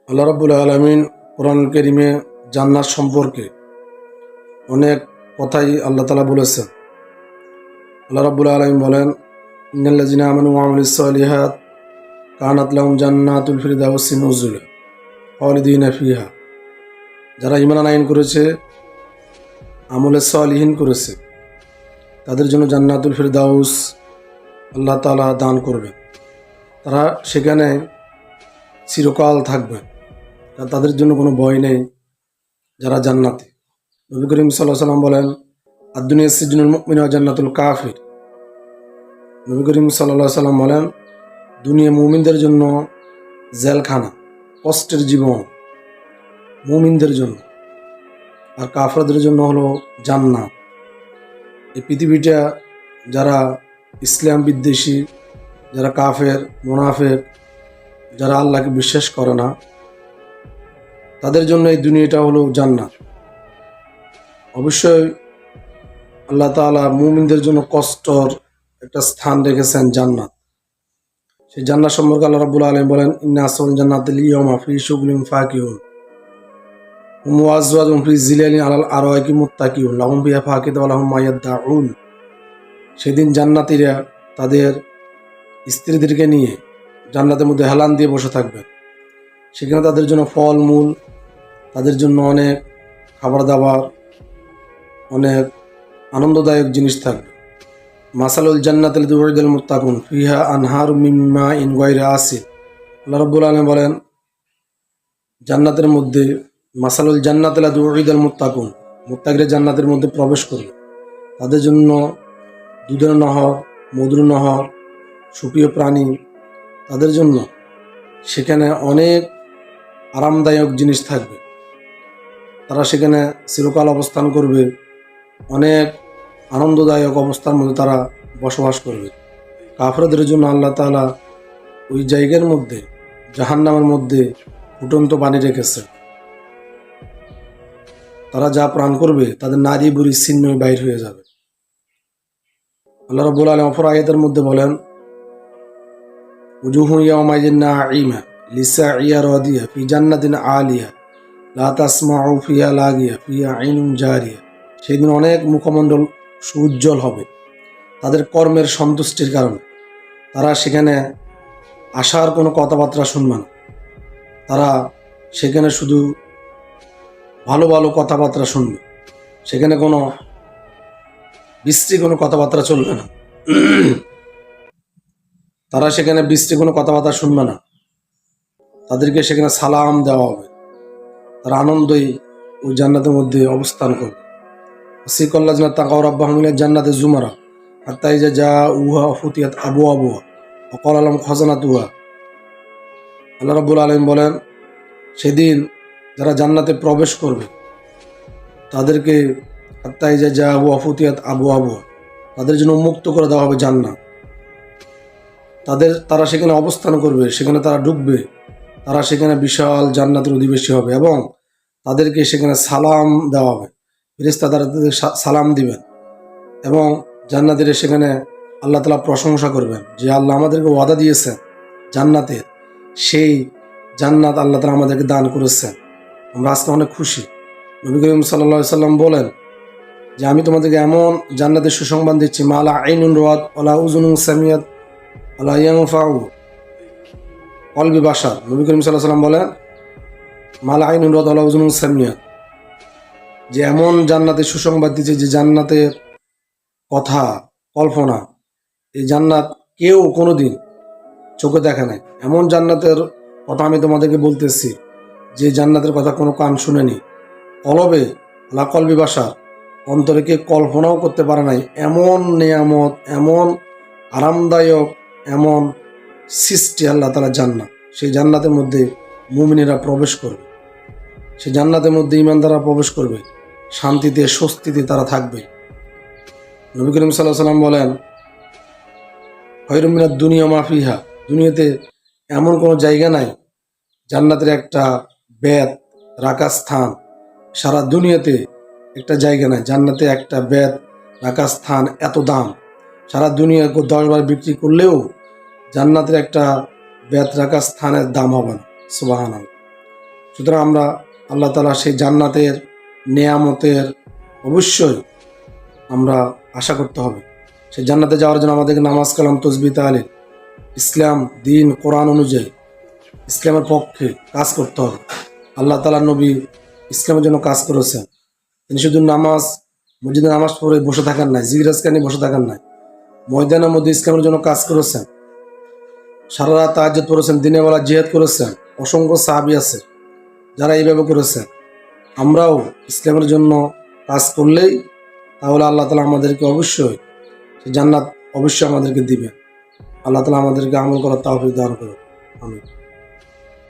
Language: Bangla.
আল্লাহ রাব্বুল আলামিন কোরআন কারীমে জান্নাত সম্পর্কে অনেক কথাই আল্লাহ তাআলা বলেছেন। আল্লাহ রাব্বুল আলামিন বলেন, ইন্নাল্লাযিনা আমানু ওয়া আমিলুস সালিহাত কানাত লাহুম জান্নাতুল ফিরদাউসি নুজুলা খালিদিনা ফিহা। যারা ঈমান আনয়ন করেছে, আমলে সালিহিন করেছে, তাদের জন্য জান্নাতুল ফিরদাউস আল্লাহ তাআলা দান করবেন। তারা সেখানে চিরকাল থাকবে, তাদের জন্য কোনো ভয় নেই। যারা জান্নাতি, নবী করিম সাল্লাল্লাহু আলাইহি ওয়াসাল্লাম বলেন, আদ-দুনিয়া সিজনুল মুমিন ওয়া জান্নাতুল কাফির। নবী করিম সাল্লাল্লাহু আলাইহি ওয়াসাল্লাম বলেন, দুনিয়া মুমিনদের জন্য জেলখানা, কষ্টের জীবন মুমিনদের জন্য, আর কাফেরদের জন্য হলো জান্নাত। এই পৃথিবীটা যারা ইসলাম বিদ্বেষী, যারা কাফের, মুনাফিক, যারা আল্লাহকে বিশ্বাস করে না, তাদের জন্য এই দুনিয়াটা হলো জান্নাত। অবশ্যই আল্লাহ তাআলা মুমিনদের জন্য কষ্টর একটা স্থান রেখেছেন জান্নাত। সেই জান্নাত সম্পর্কে আল্লাহ রাব্বুল আলামিন বলেন, ইন্না আসওয়াল জান্নাতিল ইয়াওমা ফি শুগলিন ফাকিহুন হুম ওয়া আজওয়াজুহুম ফি জিলালিন আলাল আরাইকি মুত্তাকিউন লাহুম ফিহা ফাকিহাতুন ওয়া লাহুম মা ইয়াদউন। সেদিন জান্নাতীরা তাদের স্ত্রীদেরকে নিয়ে জান্নাতের মধ্যে হেলান দিয়ে বসে থাকবে। সেখানে তাদের জন্য ফলমূল, তাদের জন্য অনেক খাবার দাবার, অনেক আনন্দদায়ক জিনিস থাকবে। মাসালুল জান্নাতিল দুউইদাল মুত্তাকুন ফিহা আনহারু মিন মাইন গায়রি আসিন। আল্লাহ রাব্বুল আলামিন বলেন, জান্নাতের মধ্যে মাসালুল জান্নাতিল দুউইদাল মুত্তাকুন, মুত্তাকিরা জান্নাতের মধ্যে প্রবেশ করবে, তাদের জন্য দুধের নহর, মধুর নহর, সুপ্রিয় প্রাণী, তাদের জন্য সেখানে অনেক আরামদায়ক জিনিস থাকবে। তারা সেখানে চিরকাল অবস্থান করবে, অনেক আনন্দদায়ক অবস্থার মধ্যে তারা বসবাস করবে। কাফেরদের জন্য আল্লাহ তাআলা ওই জায়গার মধ্যে, জাহান্নামের মধ্যে ফুটন্ত পানি রেখেছে। তারা যা প্রাণ করবে তাদের নারী বুড়ি ছিন্ন বাইর হয়ে যাবে। আল্লাহ রাব্বুল আলামিন অপর আয়াতের মধ্যে বলেন, উজুহু ইয়াওমাইযিন নাঈমা লিসাইয়া রাদিয়া ফি জান্নাতিন আলিয়া লা তাসমাউ ফিহা লাগিয়া ফিহা আইনুন জারিয়া। সেদিন অনেক মুখমণ্ডল সুউজ্জ্বল হবে তাদের কর্মের সন্তুষ্টির কারণে। তারা সেখানে আশার কোনো কথাবার্তা শুনবে না। তারা সেখানে শুধু ভালো ভালো কথাবার্তা শুনবে। সেখানে কোনো বিশ্রী কোনো কথাবার্তা চলবে না। তারা সেখানে বিশ্রী কোনো কথাবার্তা শুনবে না। তাদেরকে সেখানে সালাম দেওয়া হবে। তারা আনন্দই ওই জান্নাতের মধ্যে অবস্থান করবে। সিকাল্লাযিনা তাকাউ রাব্বাহুম ইলা জান্নাতি যুমারা হাত্তা ইযা জাউহা ফুতিহাত আবওয়াবুহা ওয়া ক্বালা লাহুম খাজানাতুহা। আল্লাহ রাব্বুল আলামিন বলেন, সেদিন যারা জান্নাতে প্রবেশ করবে তাদেরকে হাত্তা ইযা জাউহা ফুতিহাত আবওয়াবুহা, তাদের জন্য উন্মুক্ত করে দেওয়া হবে জান্নাত। তারা সেখানে অবস্থান করবে, সেখানে তারা ঢুকবে, তারা সেখানে বিশাল জান্নাতের অধিবাসী হবে এবং তাদেরকে সেখানে সালাম দেওয়া হবে। ফেরেশতা তারা তাদের সালাম দিবেন এবং জান্নাতীরা সেখানে আল্লাহ তাআলা প্রশংসা করবেন যে আল্লাহ আমাদেরকে ওয়াদা দিয়েছেন জান্নাতের, সেই জান্নাত আল্লাহ তাআলা আমাদেরকে দান করেছেন। আমরা আজকে অনেক খুশি। নবী করিম সাল্লাল্লাহু আলাইহি সাল্লাম বলেন যে আমি তোমাদেরকে এমন জান্নাতের সুসংবাদ দিচ্ছি, মা লা আইনুন রাআত ওয়ালা উযুনুন সামিআত ওয়ালা ইয়ানফাউ কলবি বাশার। নবী করিম সাল্লাল্লাহু আলাইহি সাল্লাম বলেন, মা লা আইনুন রাআত ওয়ালা উযুনুন সামিআত, যে এমন জান্নাতের সুসংবাদ দিচ্ছে যে জান্নাতের কথা, কল্পনা, এই জান্নাত কেউ কোনোদিন চোখে দেখে নাই। এমন জান্নাতের কথা আমি তোমাদেরকে বলতেছি যে জান্নাতের কথা কোনো কান শুনেনি, কলবে আলা কলবি বাশার, অন্তরে কে কল্পনাও করতে পারে নাই। এমন নিয়ামত, এমন আরামদায়ক, এমন সৃষ্টি আল্লাহ তাআলা জান্নাত। সেই জান্নাতের মধ্যে মুমিনেরা প্রবেশ করবে, সেই জান্নাতের মধ্যে ঈমানদাররা প্রবেশ করবে, শান্তিতে স্বস্তিতে তারা থাকবে। নবী করিম সাল্লাল্লাহু আলাইহি সাল্লাম বলেন, খায়রুম মিনাদ দুনিয়া মা ফিহা, দুনিয়াতে এমন কোনো জায়গা নাই, জান্নাতের একটা বেত রাখার স্থান, সারা দুনিয়াতে একটা জায়গা নাই, জান্নাতে একটা বেত রাখার স্থান এত দাম। সারা দুনিয়া 10 বার বিক্রি করলেও জান্নাতের একটা বেত রাখার স্থানের দাম হবে না। সুবহানাল্লাহ। সুতরাং আমরা আল্লাহ তাআলা সেই জান্নাতের নেয়ামতের অবশ্যই আমরা আশা করতে হবে। সেই জান্নাতে যাওয়ার জন্য আমাদেরকে নামাজ কালাম তসবিহ তাহলিল ইসলাম দিন কোরআন অনুযায়ী ইসলামের পক্ষে কাজ করতে হবে। আল্লাহ তাআলা নবী ইসলামের জন্য কাজ করেছেন। তিনি শুধু নামাজ মসজিদে নামাজ পড়ে বসে থাকেন নাই, জিজ্ঞাসা নিয়ে বসে থাকেন নাই, ময়দানের মধ্যে ইসলামের জন্য কাজ করেছেন। সারা রাত তাহাজ্জুদ পড়েছেন, দিনের বেলা জিহাদ করেছেন। অসংখ্য সাহাবী আছে যারা এইভাবে করেছেন। আমরাও ইসলামের জন্য কাজ করলেই তাহলে আল্লাহ তাআলা আমাদেরকে অবশ্যই জান্নাত অবশ্যই আমাদেরকে দিবেন। আল্লাহ তাআলা আমাদেরকে আমল করার তৌফিক দান করুন। আমিন।